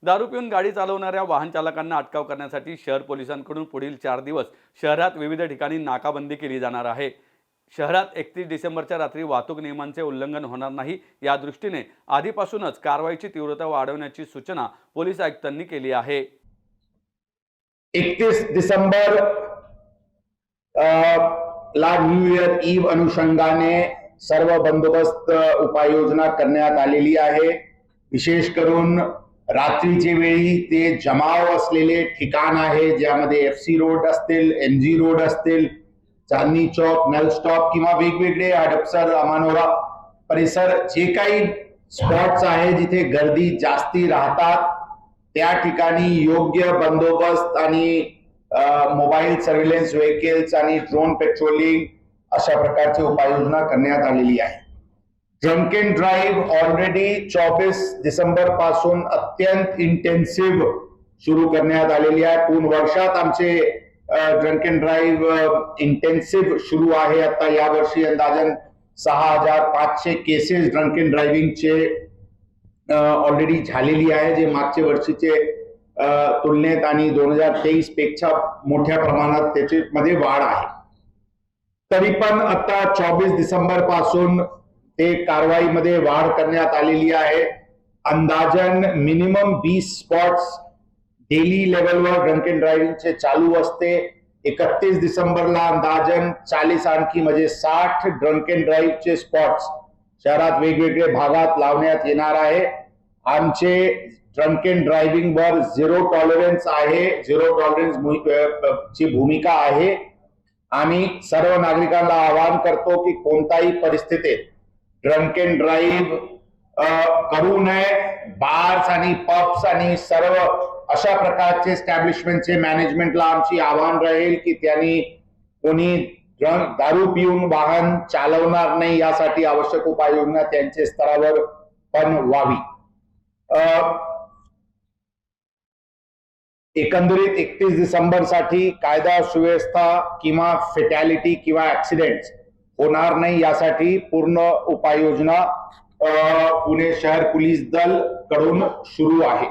दारू पिऊन गाडी चालवणाऱ्या वाहन चालकांना अटकाव करण्यासाठी शहर पोलिसांकडून पुढील 4 दिवस शहरात विविध ठिकाणी नाकाबंदी केली जाणार आहे। शहरात 31 डिसेंबरच्या रात्री वाहतूक नियमांचे उल्लंघन होणार नाही या दृष्टीने आधीपासूनच कारवाईची तीव्रता वाढवण्याची सूचना पोलीस आयुक्तांनी केली आहे। 31 डिसेंबर ला न्यू इयर ईव अनुषंगाने सर्व बंदोबस्त उपाययोजना करण्यात आलेली आहे। विशेष करून रात्रीच्या वेळी ते जमाव असलेले ठिकाण आहे, ज्यामध्ये एफसी रोड असतील, एमजी रोड असतील, चांदनी चौक, नल स्टॉप किंवा वेगवेगळे हडपसर, अमानोरा परिसर जे काही स्पॉट्स आहे जिथे गर्दी जास्ती राहतात त्या ठिकाणी योग्य बंदोबस्त आणि मोबाईल सर्व्हिलन्स व्हेकल्स आणि ड्रोन पेट्रोलिंग अशा प्रकारची उपाययोजना करण्यात आलेली आहे। Drunk and drive already 24 December पासून अत्यंत इंटेन्सिव्ह सुरू करण्यात आलेली आहे। पूर्ण वर्षात आमचे ड्रंक अँड ड्राईव्ह इंटेन्सिव्ह सुरू आहे। आता या वर्षी अंदाजन 6500 केसेस ड्रंक अँड ड्रायव्हिंगचे ऑलरेडी झालेली आहे, जे मागच्या वर्षीचे तुलनेत आणि 2023 पेक्षा मोठ्या प्रमाणात त्याच्यामध्ये वाढ आहे। तरी पण आता 24 डिसेंबर पासून ते कारवाईमध्ये वाढ करण्यात आलेली आहे। अंदाजन मिनिमम 20 स्पॉट्स डेली लेवलवर ड्रंक अँड ड्रायव्हिंगचे चालू असते। 31 डिसेंबरला अंदाजन 40 आणखी म्हणजे 60 ड्रंक अँड ड्राईव्हचे स्पॉट्स शहरात वेगवेगळे भागात लावण्यात येणार आहे। आमचे ड्रंक अँड ड्रायव्हिंग वर झिरो टॉलरन्स आहे, झिरो टॉलरन्स ची भूमिका आहे। आम्ही सर्व नागरिकांना आवाहन करतो की कोणत्याही परिस्थितीत ड्रंक अँड ड्राईव्ह करू नये। बार्स आणि पब्स आणि सर्व अशा प्रकारचे एस्टॅब्लिशमेंटचे मॅनेजमेंटला आमची आवाहन राहील की त्यांनी कोणी दारू पिऊन वाहन चालवणार नाही यासाठी आवश्यक उपाययोजना त्यांच्या स्तरावर पण व्हावी। एकंदरीत 31 डिसेंबर साठी कायदा सुव्यवस्था किंवा फेटॅलिटी किंवा ऍक्सिडेंट होणार नाही यासाठी पूर्ण उपाययोजना पुणे शहर पोलीस दल कडून सुरू आहे।